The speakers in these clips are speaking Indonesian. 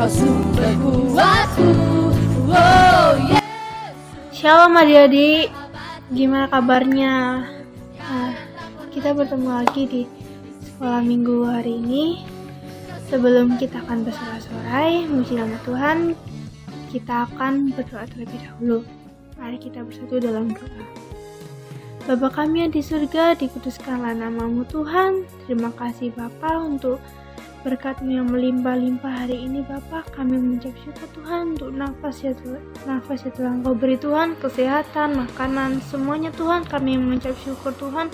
sumber kuatku. Oh, yeah. Shalom adik-adik, gimana kabarnya? Kita bertemu lagi di sekolah minggu hari ini. Sebelum kita akan bersorak-sorai memuji nama Tuhan, kita akan berdoa terlebih dahulu. Mari kita bersatu dalam doa. Bapa kami yang di surga, dikuduskanlah nama-Mu Tuhan. Terima kasih Bapa untuk berkat-Mu yang melimpah-limpah hari ini Bapa. Kami mengucap syukur Tuhan untuk nafas yang telah Engkau beri Tuhan, kesehatan, makanan, semuanya Tuhan. Kami mengucap syukur Tuhan.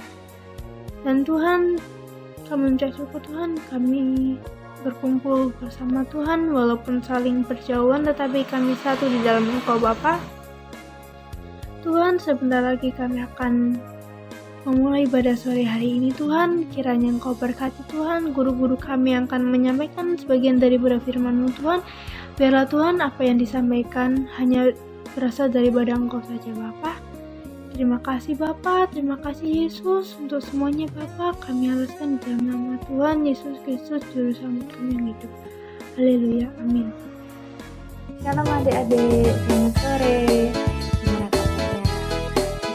Dan Tuhan, kami mengucap syukur Tuhan, kami berkumpul bersama Tuhan walaupun saling berjauhan, tetapi kami satu di dalam Engkau Bapa. Tuhan, sebentar lagi kami akan memulai ibadah sore hari ini Tuhan. Kiranya Engkau berkati Tuhan, guru-guru kami yang akan menyampaikan sebagian daripada firman-Mu Tuhan. Biarlah Tuhan apa yang disampaikan hanya berasal daripada Engkau saja Bapa. Terima kasih Bapa, terima kasih Yesus untuk semuanya Bapa. Kami haluskan di dalam nama Tuhan Yesus Kristus Juru Selamat kami yang hidup. Haleluya, amin. Shalom adik-adik, selamat sore. Gimana kabarnya?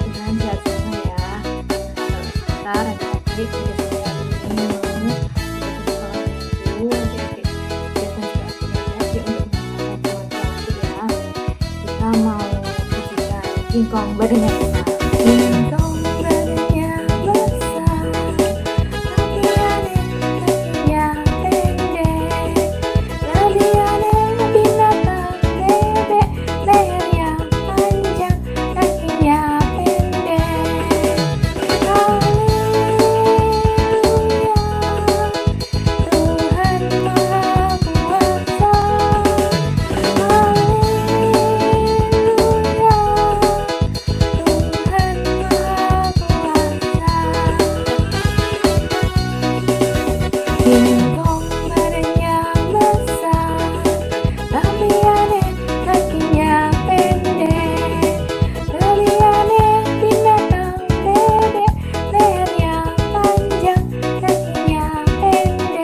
Tuhan sehat semua ya. Sebentar adik-adik sudah selesai minum, kita sekolah minggu, adik-adik sudah siap untuk mengamalkan waktu ya. Kita mau pujikan singkong badannya besar. Singkong badannya besar, tapi aneh kakinya pendek. Lebih aneh binatang bebek, lehernya panjang, kakinya pendek. Haleluya, Tuhan Maha Kuasa. Haleluya, Tuhan Maha Kuasa. Singkong badannya besar, tapi aneh kakinya pendek. Lebih aneh binatang bebek, lehernya panjang, kakinya pendek.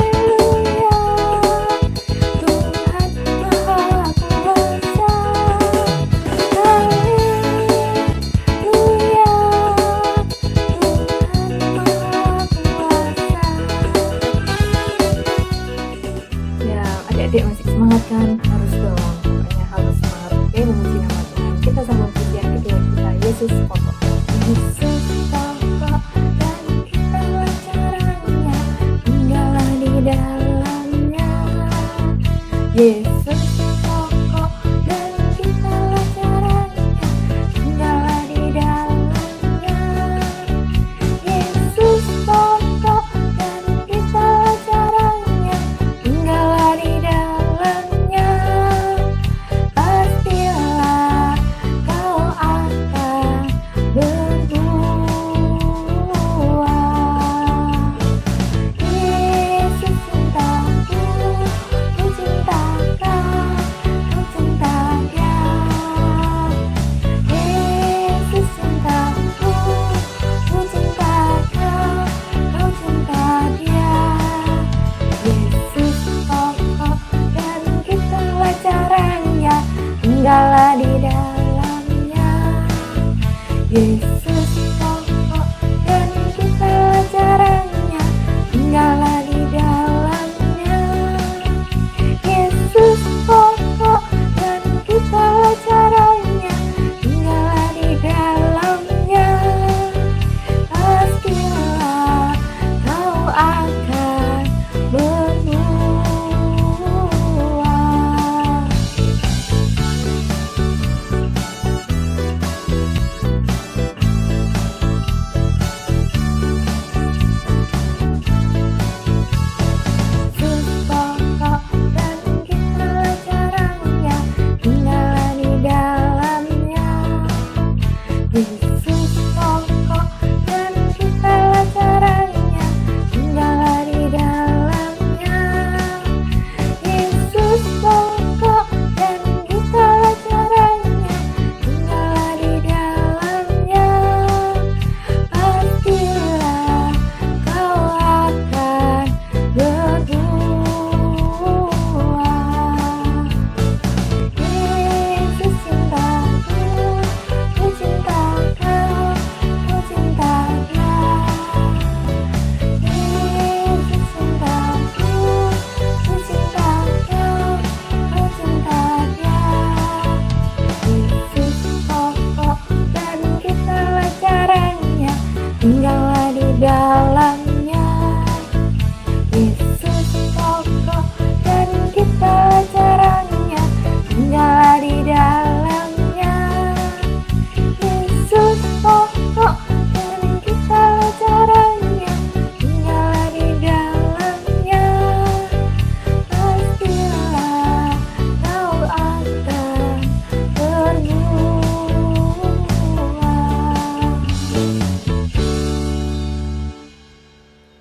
Haleluya, Tuhan Maha Kuasa. Haleluya, Tuhan Maha Kuasa. Ya, adik-adik masih semangat kan? Harus dong, pokoknya harus semangat. Oke, memuji nama Tuhan. Kita sambung pujian kedua kita, Yesus pokok. Yesus pokok dan kita caranya, tinggallah di dalamnya. Yesus pokok dan kita caranya, tinggallah di dalamnya. Yesus pokok dan kita caranya, tinggallah di dalamnya. Pastilah kau akan berbuah. Yesus cintaku, ku cintakan, ku cinta Dia. Yesus cintaku, ku cintakan, ku cinta Dia. Yesus pokok dan kita caranya, tinggallah di dalamnya. Yesus pokok dan kita caranya, tinggallah di dalamnya. Yesus pokok dan kita caranya, tinggallah di dalamnya. Pastilah kau akan berbuah.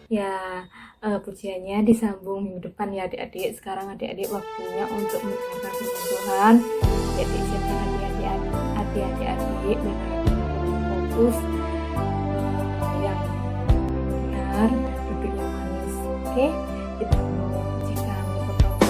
Ya, pujiannya disambung minggu depan ya adik-adik. Sekarang adik-adik waktunya untuk mendengarkan firman Tuhan. Adik-adik siapkan adik-adik fokus yang benar, duduk yang manis. Oke, kita mau pujikan beberapa.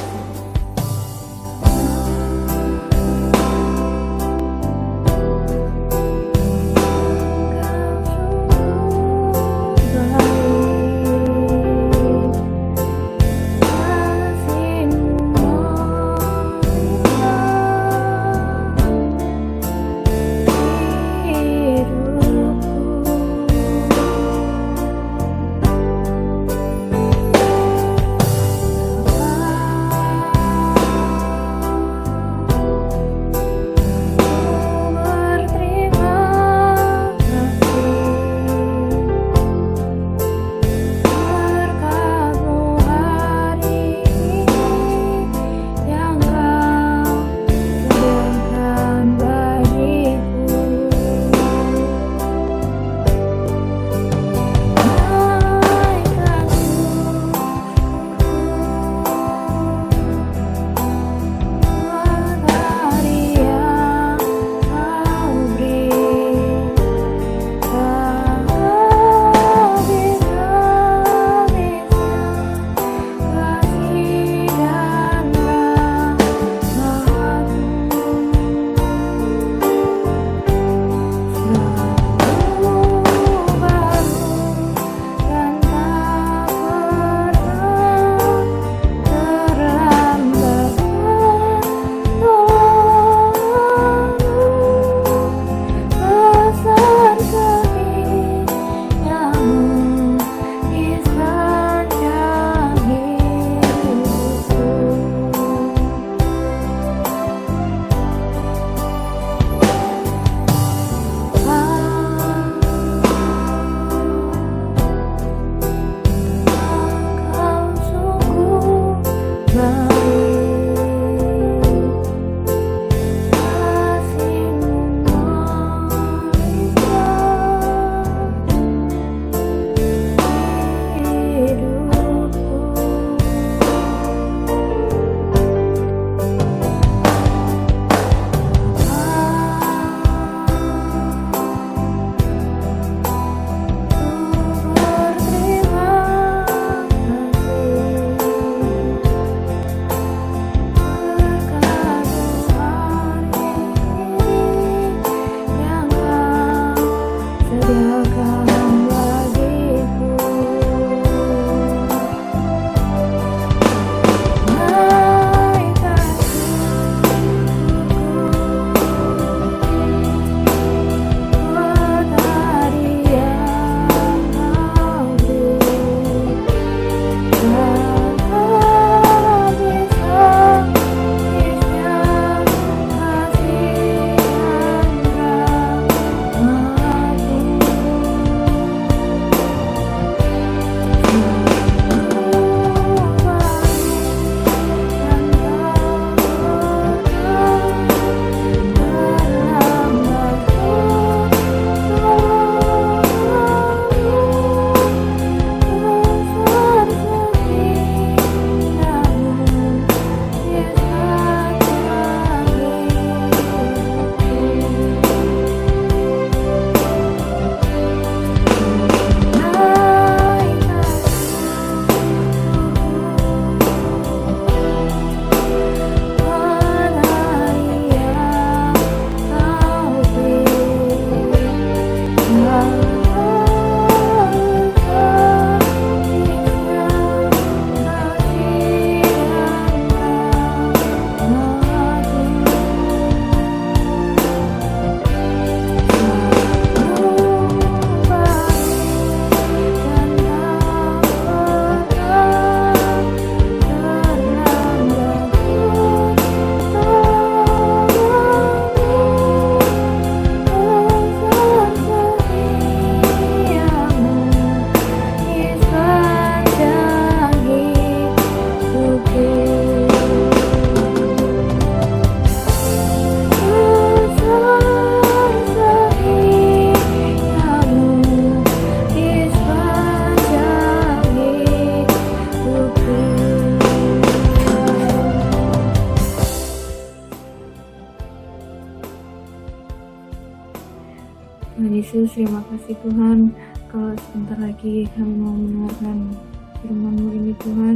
Yesus, terima kasih Tuhan, kalau sebentar lagi kami mau mendengarkan firman-Mu ini Tuhan.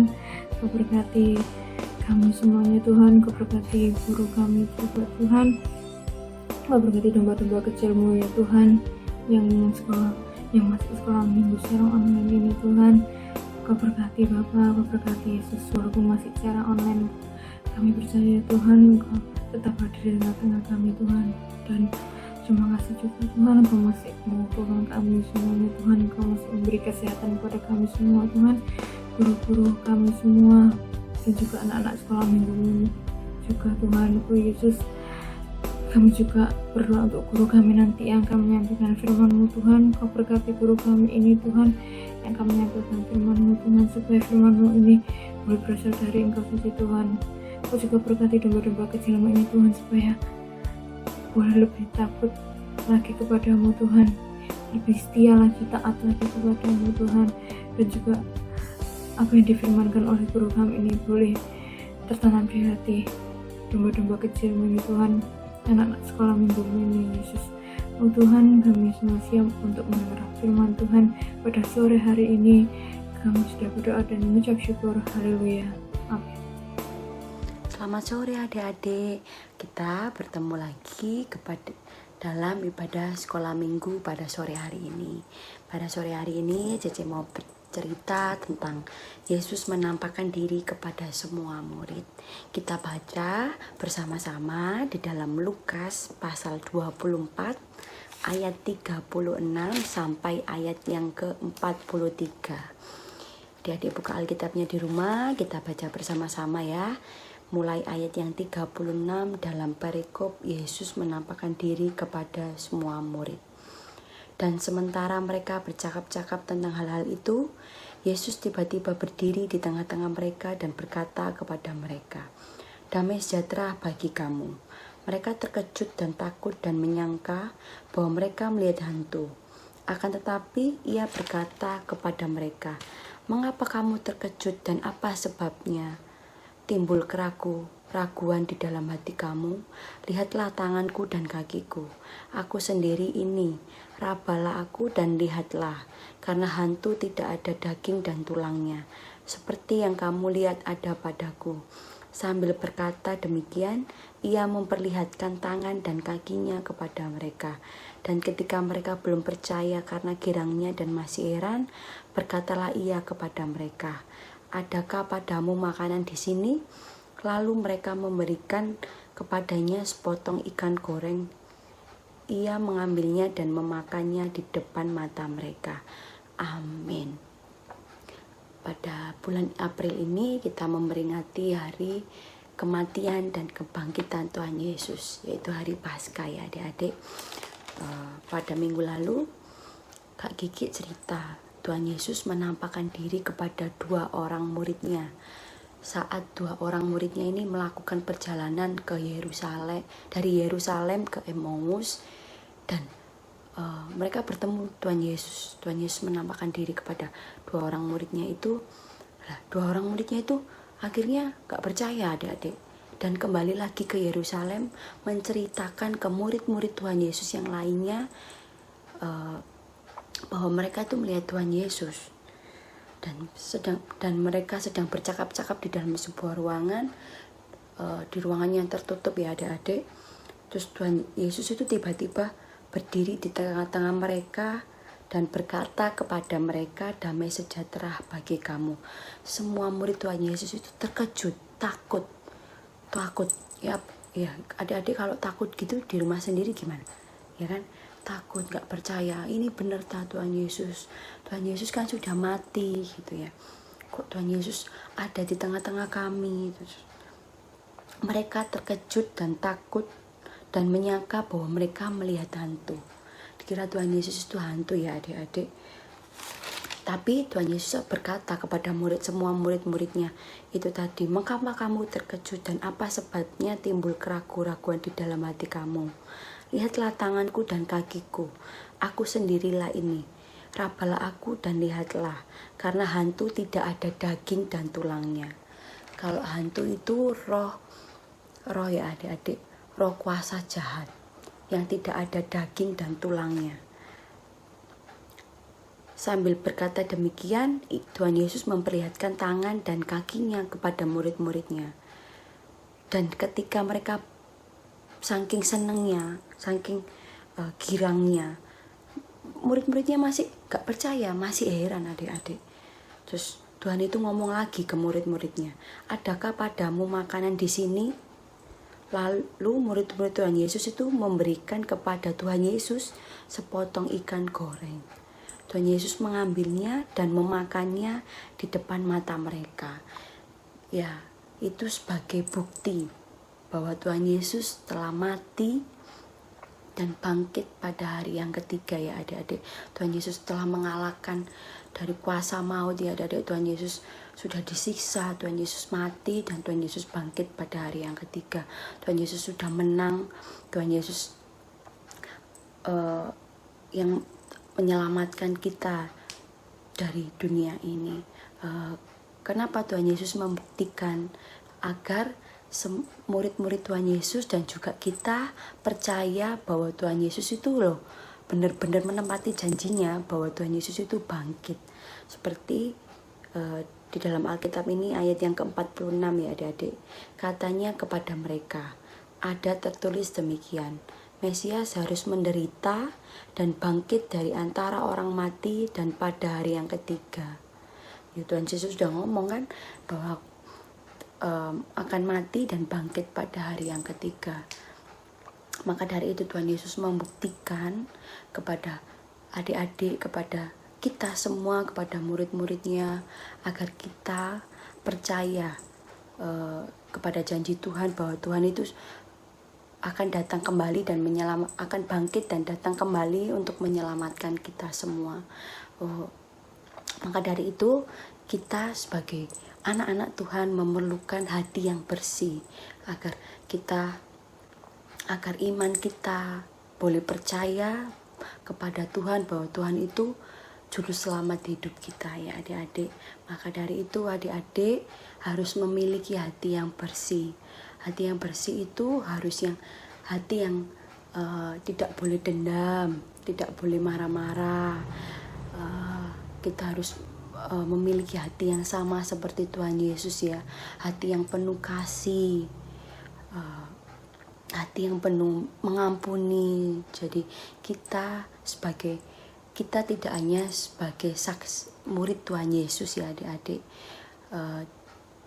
Kau berkati kami semuanya Tuhan, Kau berkati guru kami juga Tuhan, Kau berkati domba-domba kecil-Mu ya Tuhan, yang masuk sekolah minggu secara online ini Tuhan. Kau berkati Bapa, Kau berkati Yesus, walaupun masih secara online, kami percaya Tuhan, Kau tetap hadir di tengah-tengah kami Tuhan. Dan terima kasih juga Tuhan, Kau masih mengumpulkan kami semuanya Tuhan, Kau masih memberi kesehatan kepada kami semua Tuhan, guru-guru kami semua, dan juga anak-anak sekolah minggu ini juga Tuhan. Oh Yesus, kami juga berdoa untuk guru kami nanti yang akan menyampaikan firman-Mu Tuhan. Kau berkati guru kami ini Tuhan, yang akan menyampaikan firman-Mu Tuhan, supaya firman-Mu ini boleh berasal dari Engkau saja Tuhan. Kau juga berkati domba-domba kecil-Mu ini Tuhan, supaya boleh lebih takut lagi kepadamu Tuhan, lebih setia lagi, taat lagi kepadamu Tuhan. Dan juga apa yang difirmankan oleh guru kami ini boleh tertanam di hati domba-domba kecil-Mu ini Tuhan, anak-anak sekolah minggu ini Yesus. Oh Tuhan, kami semua siap untuk mendengar firman Tuhan pada sore hari ini. Kami sudah berdoa dan mengucap syukur. Haleluya. Amin. Selamat sore adik-adik, kita bertemu lagi dalam ibadah sekolah minggu pada sore hari ini. Pada sore hari ini Cece mau bercerita tentang Yesus menampakkan diri kepada semua murid. Kita baca bersama-sama di dalam Lukas pasal 24 ayat 36 sampai ayat yang ke-43. Adik-adik buka Alkitabnya di rumah, kita baca bersama-sama ya. Mulai ayat yang 36 dalam perikop Yesus menampakkan diri kepada semua murid. Dan sementara mereka bercakap-cakap tentang hal-hal itu, Yesus tiba-tiba berdiri di tengah-tengah mereka dan berkata kepada mereka, "Damai sejahtera bagi kamu." Mereka terkejut dan takut dan menyangka bahwa mereka melihat hantu. Akan tetapi ia berkata kepada mereka, "Mengapa kamu terkejut dan apa sebabnya timbul keraguan di dalam hati kamu? Lihatlah tanganku dan kakiku. Aku sendiri ini. Rabalah aku dan lihatlah, karena hantu tidak ada daging dan tulangnya, seperti yang kamu lihat ada padaku." Sambil berkata demikian, ia memperlihatkan tangan dan kakinya kepada mereka. Dan ketika mereka belum percaya karena girangnya dan masih heran, berkatalah ia kepada mereka, "Adakah padamu makanan di sini?" Lalu mereka memberikan kepadanya sepotong ikan goreng. Ia mengambilnya dan memakannya di depan mata mereka. Amin. Pada bulan April ini kita memperingati hari kematian dan kebangkitan Tuhan Yesus, yaitu hari Paskah ya adik-adik. Pada minggu lalu Kak Gigi cerita Tuhan Yesus menampakkan diri kepada 2 orang muridnya saat 2 orang muridnya ini melakukan perjalanan ke Yerusalem, dari Yerusalem ke Emmaus, dan mereka bertemu Tuhan Yesus. Tuhan Yesus menampakkan diri kepada 2 orang muridnya itu. 2 orang muridnya itu akhirnya gak percaya adik-adik, dan kembali lagi ke Yerusalem menceritakan ke murid-murid Tuhan Yesus yang lainnya bahwa mereka itu melihat Tuhan Yesus. Dan mereka sedang bercakap-cakap di dalam sebuah ruangan, di ruangan yang tertutup ya adik-adik. Terus Tuhan Yesus itu tiba-tiba berdiri di tengah-tengah mereka dan berkata kepada mereka, "Damai sejahtera bagi kamu." Semua murid Tuhan Yesus itu terkejut, takut ya adik-adik, kalau takut gitu di rumah sendiri gimana ya kan, takut, gak percaya, ini benar tak Tuhan Yesus kan sudah mati gitu ya, kok Tuhan Yesus ada di tengah-tengah kami. Terus mereka terkejut dan takut dan menyangka bahwa mereka melihat hantu. Dikira Tuhan Yesus itu hantu ya adik-adik. Tapi Tuhan Yesus berkata kepada semua murid-muridnya itu tadi, "Mengapa kamu terkejut dan apa sebabnya timbul keraguan di dalam hati kamu? Lihatlah tanganku dan kakiku, aku sendirilah ini. Rabalah aku dan lihatlah, karena hantu tidak ada daging dan tulangnya." Kalau hantu itu roh ya adik-adik, roh kuasa jahat yang tidak ada daging dan tulangnya. Sambil berkata demikian, Tuhan Yesus memperlihatkan tangan dan kakinya kepada murid-muridnya. Dan ketika mereka saking senengnya, saking girangnya, murid-muridnya masih gak percaya, masih heran adik-adik. Terus Tuhan itu ngomong lagi ke murid-muridnya, adakah padamu makanan di sini? Lalu murid-murid Tuhan Yesus itu memberikan kepada Tuhan Yesus sepotong ikan goreng. Tuhan Yesus mengambilnya dan memakannya di depan mata mereka. Ya, itu sebagai bukti bahwa Tuhan Yesus telah mati dan bangkit pada hari yang ketiga ya adik-adik. Tuhan Yesus telah mengalahkan dari kuasa maut ya adik-adik. Tuhan Yesus sudah disiksa, Tuhan Yesus mati dan Tuhan Yesus bangkit pada hari yang ketiga. Tuhan Yesus sudah menang, Tuhan Yesus yang menyelamatkan kita dari dunia ini. Kenapa Tuhan Yesus membuktikan agar murid-murid Tuhan Yesus dan juga kita percaya bahwa Tuhan Yesus itu loh benar-benar menepati janjinya bahwa Tuhan Yesus itu bangkit. Seperti di dalam Alkitab ini ayat yang ke-46 ya adik-adik. Katanya kepada mereka, ada tertulis demikian, Mesias harus menderita dan bangkit dari antara orang mati dan pada hari yang ketiga. Ya, Tuhan Yesus sudah ngomong kan bahwa akan mati dan bangkit pada hari yang ketiga. Maka dari itu Tuhan Yesus membuktikan kepada adik-adik, kepada kita semua, kepada murid-muridnya, agar kita percaya kepada janji Tuhan bahwa Tuhan itu akan datang kembali dan akan bangkit dan datang kembali untuk menyelamatkan kita semua. Maka dari itu kita sebagai anak-anak Tuhan memerlukan hati yang bersih agar iman kita boleh percaya kepada Tuhan bahwa Tuhan itu juru selamat hidup kita ya adik-adik. Maka dari itu adik-adik harus memiliki hati yang bersih. Hati yang bersih itu harus hati yang tidak boleh dendam, tidak boleh marah-marah. Kita harus memiliki hati yang sama seperti Tuhan Yesus ya, hati yang penuh kasih, hati yang penuh mengampuni. Jadi kita tidak hanya sebagai murid Tuhan Yesus ya adik-adik,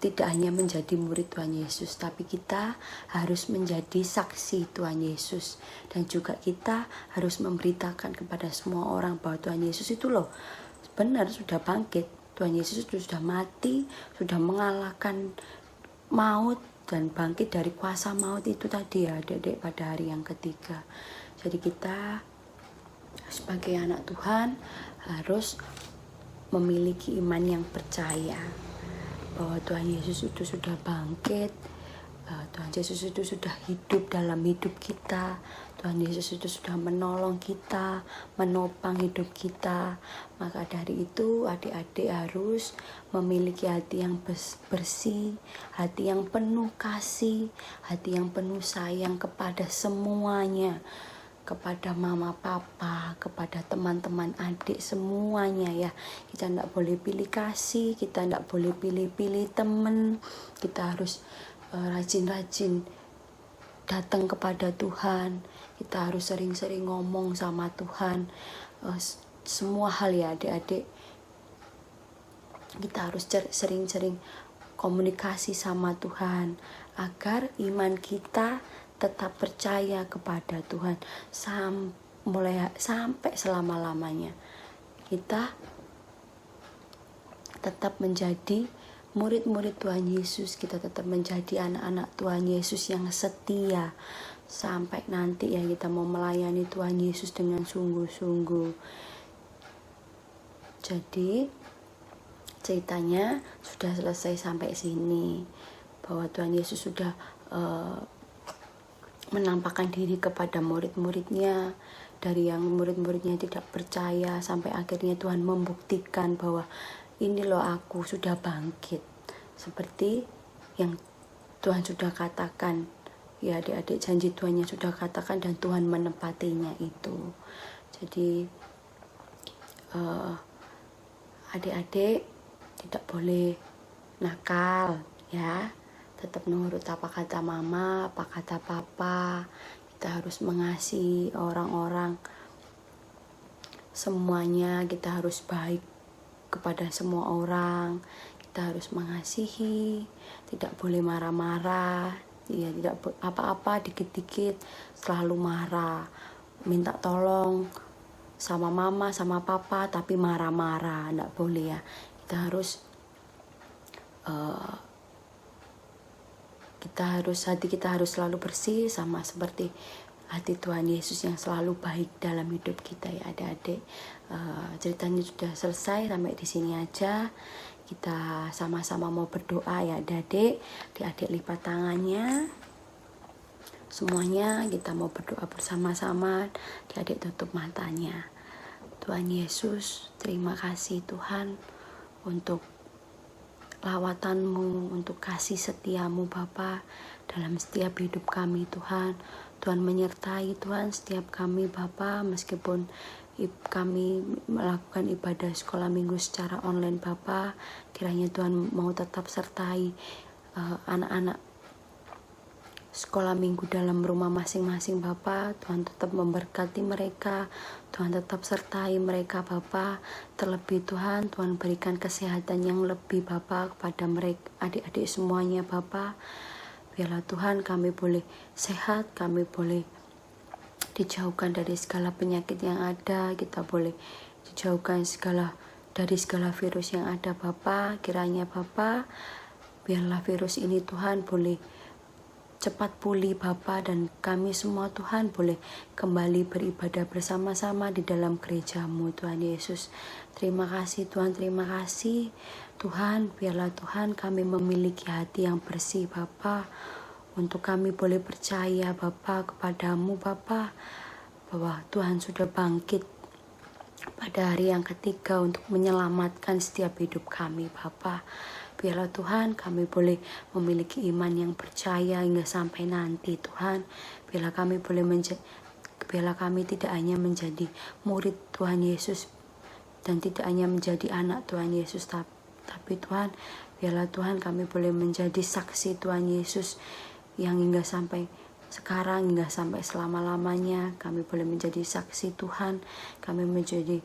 tidak hanya menjadi murid Tuhan Yesus, tapi kita harus menjadi saksi Tuhan Yesus, dan juga kita harus memberitakan kepada semua orang bahwa Tuhan Yesus itu loh benar sudah bangkit. Tuhan Yesus itu sudah mati, sudah mengalahkan maut dan bangkit dari kuasa maut itu tadi ya adik-adik pada hari yang ketiga. Jadi kita sebagai anak Tuhan harus memiliki iman yang percaya bahwa Tuhan Yesus itu sudah bangkit, Tuhan Yesus itu sudah hidup dalam hidup kita, Tuhan Yesus itu sudah menolong kita, menopang hidup kita. Maka dari itu adik-adik harus memiliki hati yang bersih, hati yang penuh kasih, hati yang penuh sayang kepada semuanya, kepada mama papa, kepada teman-teman adik semuanya ya. Kita tidak boleh pilih kasih, kita tidak boleh pilih-pilih teman. Kita harus rajin-rajin datang kepada Tuhan. Kita harus sering-sering ngomong sama Tuhan, semua hal ya adik-adik. Kita harus sering-sering komunikasi sama Tuhan agar iman kita tetap percaya kepada Tuhan sampai selama-lamanya. Kita tetap menjadi murid-murid Tuhan Yesus, kita tetap menjadi anak-anak Tuhan Yesus yang setia sampai nanti ya kita mau melayani Tuhan Yesus dengan sungguh-sungguh. Jadi ceritanya sudah selesai sampai sini, bahwa Tuhan Yesus sudah menampakkan diri kepada murid-muridnya. Dari yang murid-muridnya tidak percaya sampai akhirnya Tuhan membuktikan bahwa ini loh aku sudah bangkit, seperti yang Tuhan sudah katakan ya adik-adik, janji Tuhan yang sudah katakan dan Tuhan menepatinya itu. Jadi Adik-adik tidak boleh nakal ya, tetap nurut apa kata mama, apa kata papa. Kita harus mengasihi orang-orang, semuanya kita harus baik kepada semua orang. Kita harus mengasihi, tidak boleh marah-marah ya, tidak apa-apa dikit-dikit selalu marah, minta tolong sama mama sama papa tapi marah-marah, tidak boleh ya. Hati kita harus selalu bersih, sama seperti hati Tuhan Yesus yang selalu baik dalam hidup kita ya adik-adik. Ceritanya sudah selesai, sampai di sini aja. Kita sama-sama mau berdoa ya adik-adik. Adik-adik lipat tangannya. Semuanya kita mau berdoa bersama-sama. Adik-adik tutup matanya. Tuhan Yesus, terima kasih Tuhan untuk lawatan-Mu, untuk kasih setia-Mu Bapa dalam setiap hidup kami Tuhan. Tuhan menyertai Tuhan setiap kami Bapa, meskipun kami melakukan ibadah sekolah minggu secara online Bapa, kiranya Tuhan mau tetap sertai anak-anak sekolah minggu dalam rumah masing-masing Bapa. Tuhan tetap memberkati mereka, Tuhan tetap sertai mereka Bapa. Terlebih Tuhan berikan kesehatan yang lebih Bapa kepada mereka, adik-adik semuanya Bapa. Biarlah Tuhan kami boleh sehat, kami boleh dijauhkan dari segala penyakit yang ada, kita boleh dijauhkan dari segala virus yang ada Bapa. Kiranya Bapa, biarlah virus ini Tuhan boleh cepat pulih Bapa, dan kami semua Tuhan boleh kembali beribadah bersama-sama di dalam gereja-Mu Tuhan Yesus. Terima kasih Tuhan, terima kasih Tuhan. Biarlah Tuhan kami memiliki hati yang bersih Bapa, untuk kami boleh percaya Bapa kepada-Mu Bapa, bahwa Tuhan sudah bangkit pada hari yang ketiga untuk menyelamatkan setiap hidup kami Bapa. Biarlah Tuhan kami boleh memiliki iman yang percaya hingga sampai nanti Tuhan. Biarlah kami tidak hanya menjadi murid Tuhan Yesus dan tidak hanya menjadi anak Tuhan Yesus, tapi Tuhan, biarlah Tuhan kami boleh menjadi saksi Tuhan Yesus yang hingga sampai sekarang, hingga sampai selama-lamanya. Kami boleh menjadi saksi Tuhan, kami menjadi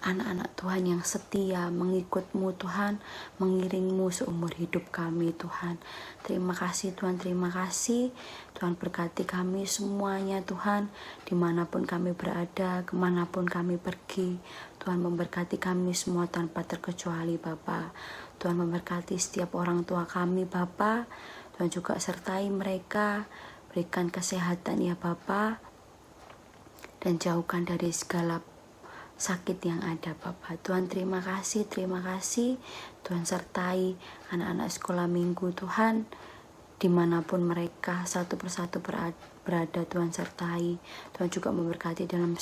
anak-anak Tuhan yang setia mengikut-Mu Tuhan, mengiring-Mu seumur hidup kami Tuhan. Terima kasih Tuhan, terima kasih Tuhan. Berkati kami semuanya Tuhan, dimanapun kami berada, kemanapun kami pergi. Tuhan memberkati kami semua tanpa terkecuali Bapa. Tuhan memberkati setiap orang tua kami Bapa. Tuhan juga sertai mereka, berikan kesehatan ya Bapa, dan jauhkan dari segala sakit yang ada Bapa. Tuhan terima kasih Tuhan, sertai anak-anak sekolah minggu Tuhan, dimanapun mereka satu persatu berada. Tuhan sertai, Tuhan juga memberkati dalam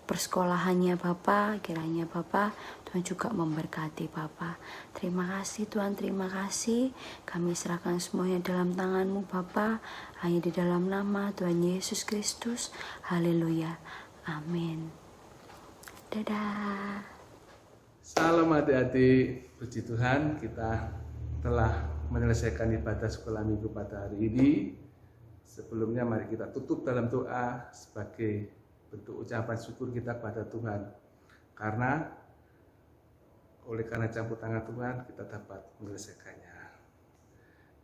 persekolahannya Bapa. Kiranya Bapa, Tuhan juga memberkati Bapa. Terima kasih Tuhan, terima kasih. Kami serahkan semuanya dalam tangan-Mu Bapa, hanya di dalam nama Tuhan Yesus Kristus. Haleluya, amin. Dadah. Salam adik-adik, puji Tuhan, kita telah menyelesaikan ibadah sekolah minggu pada hari ini. Sebelumnya mari kita tutup dalam doa sebagai bentuk ucapan syukur kita kepada Tuhan. Oleh karena campur tangan Tuhan, kita dapat menyelesaikannya.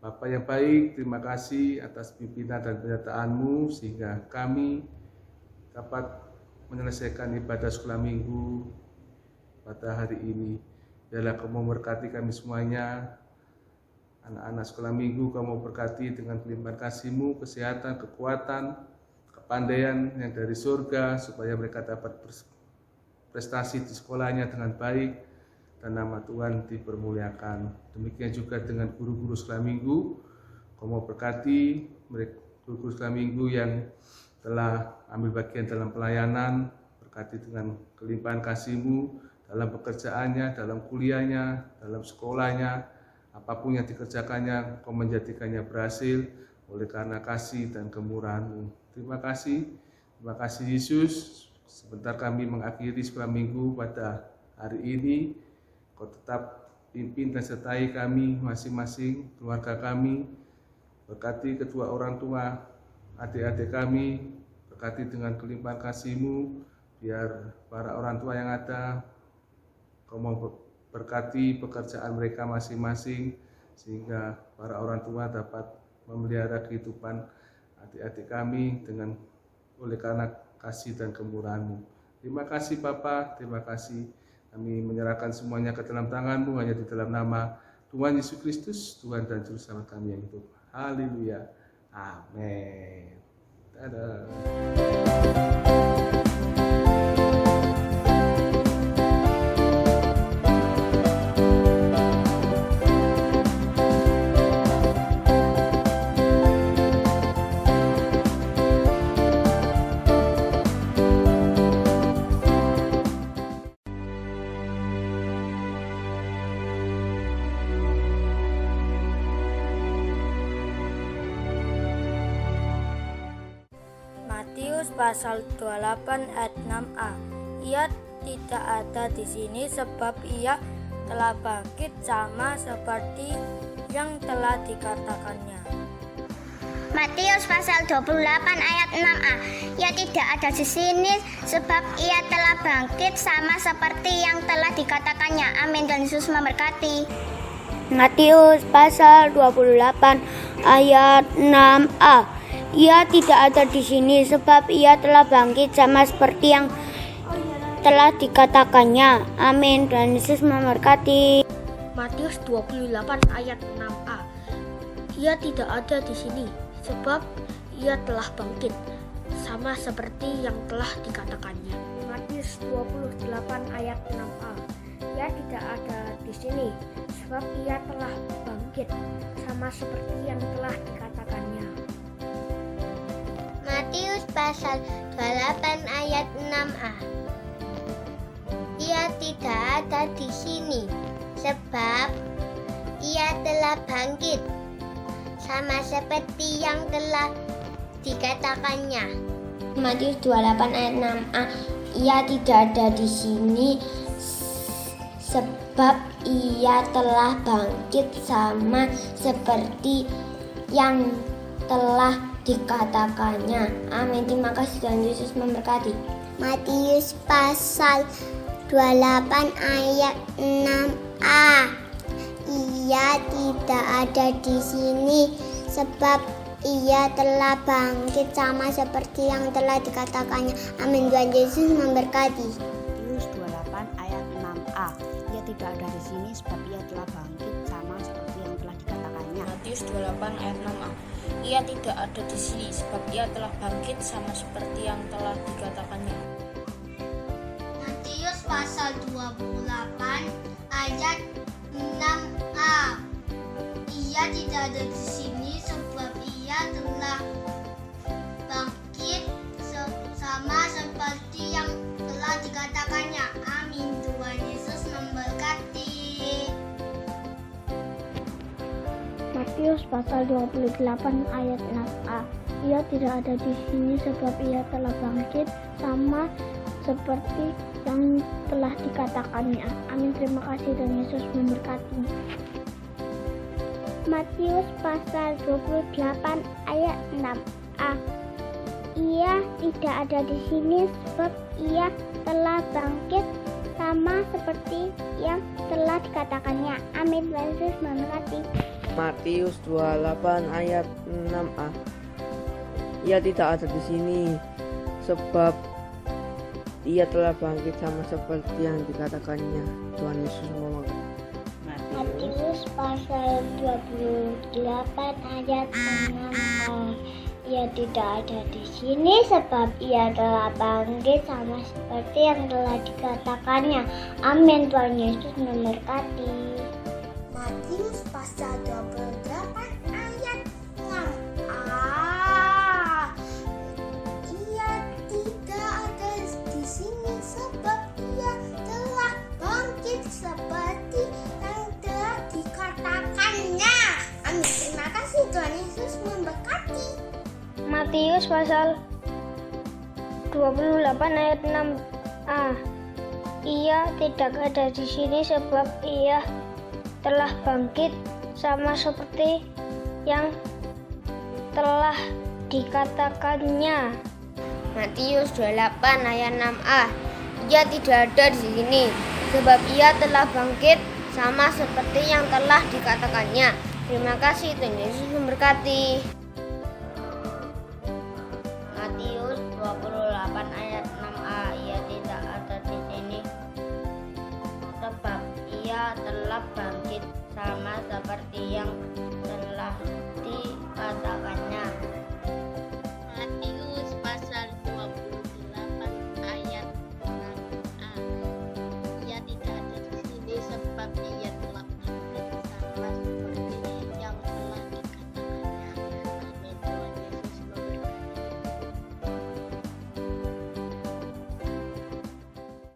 Bapa yang baik, terima kasih atas pimpinan dan penyertaan-Mu sehingga kami dapat menyelesaikan ibadah sekolah minggu pada hari ini. Biarlah Kau memberkati kami semuanya, anak-anak sekolah minggu. Kau mau berkati dengan limpahan kasih-Mu, kesehatan, kekuatan, kepandaian yang dari surga, supaya mereka dapat berprestasi di sekolahnya dengan baik dan nama Tuhan dipermuliakan. Demikian juga dengan guru-guru sekolah minggu. Kau mau berkati mereka, guru-guru sekolah minggu yang telah ambil bagian dalam pelayanan, berkati dengan kelimpahan kasih-Mu dalam pekerjaannya, dalam kuliahnya, dalam sekolahnya, apapun yang dikerjakannya, Kau menjadikannya berhasil oleh karena kasih dan kemurahan-Mu. Terima kasih Yesus. Sebentar kami mengakhiri sekolah minggu pada hari ini. Kau tetap pimpin dan sertai kami masing-masing, keluarga kami. Berkati kedua orang tua, adik-adik kami, berkati dengan kelimpahan kasih-Mu, biar para orang tua yang ada, Kau mau berkati pekerjaan mereka masing-masing, sehingga para orang tua dapat memelihara kehidupan adik-adik kami oleh karena kasih dan kemurahan-Mu. Terima kasih Bapa, terima kasih. Kami menyerahkan semuanya ke dalam tangan-Mu, hanya di dalam nama Tuhan Yesus Kristus, Tuhan dan Juru Selamat kami yang hidup. Haleluya. Amin. Dadah. Matius pasal 28 ayat 6a. Ia tidak ada di sini sebab ia telah bangkit sama seperti yang telah dikatakannya. Matius pasal 28 ayat 6a. Ia tidak ada di sini sebab ia telah bangkit sama seperti yang telah dikatakannya. Amin. Tuhan Yesus memberkati. Matius pasal 28 ayat 6a. Ia tidak ada di sini sebab ia telah bangkit sama seperti yang telah dikatakannya. Amin. Tuhan Yesus memberkati. Matius 28 ayat 6a. Ia tidak ada di sini sebab ia telah bangkit sama seperti yang telah dikatakannya. Matius 28 ayat 6a. Ia tidak ada di sini sebab ia telah bangkit sama seperti yang telah dikatakannya. Matius pasal 28 ayat 6a. Ia tidak ada di sini sebab ia telah bangkit sama seperti yang telah dikatakannya. Matius 28 ayat 6a. Ia tidak ada di sini sebab ia telah bangkit sama seperti yang telah dikatakannya. Amin. Terima kasih. Tuhan Yesus memberkati. Matius pasal 28 ayat 6a. Ia tidak ada di sini sebab ia telah bangkit sama seperti yang telah dikatakannya. Amin. Tuhan Yesus memberkati. Matius 28 ayat 6a. Ia tidak ada di sini sebab ia telah bangkit sama seperti yang telah dikatakannya. Matius 28 ayat 6a. Ia tidak ada di sini sebab ia telah bangkit sama seperti yang telah dikatakannya. Matius pasal 28 ayat 6a. Ia tidak ada di sini sebab ia telah bangkit sama seperti yang telah dikatakannya. Amin. Tuhan Yesus memberkati. Matius pasal 28 ayat 6a. Ia tidak ada di sini sebab ia telah bangkit sama seperti yang telah dikatakannya. Amin. Terima kasih. Dan Yesus memberkati. Matius pasal 28 ayat 6a. Ia tidak ada di sini sebab ia telah bangkit sama seperti yang telah dikatakannya. Amin. Tuhan Yesus memberkati. Matius 28 ayat 6a. Ia tidak ada di sini sebab ia telah bangkit sama seperti yang dikatakannya. Tuhan Yesus memberkati. Matius pasal 28 ayat 6a. Ia tidak ada di sini sebab ia telah bangkit sama seperti yang telah dikatakannya. Amin. Tuhan Yesus memberkati. Matius pasal 28 ayat 6a. Ia tidak ada di sini sebab ia telah bangkit seperti yang telah dikatakannya. Amin. Terima kasih. Tuhan Yesus memberkati. Matius pasal 28 ayat 6a. ia tidak ada di sini sebab ia telah bangkit sama seperti yang telah dikatakannya. Matius 28 ayat 6a. Ia tidak ada di sini sebab ia telah bangkit sama seperti yang telah dikatakannya. Terima kasih, Tuhan Yesus memberkati. Matius 28 ayat 6a. Ia tidak ada di sini sebab ia telah bangkit sama seperti yang telah dikatakannya. Matius pasal 28 ayat 6a. Ia tidak ada di sini sebab ia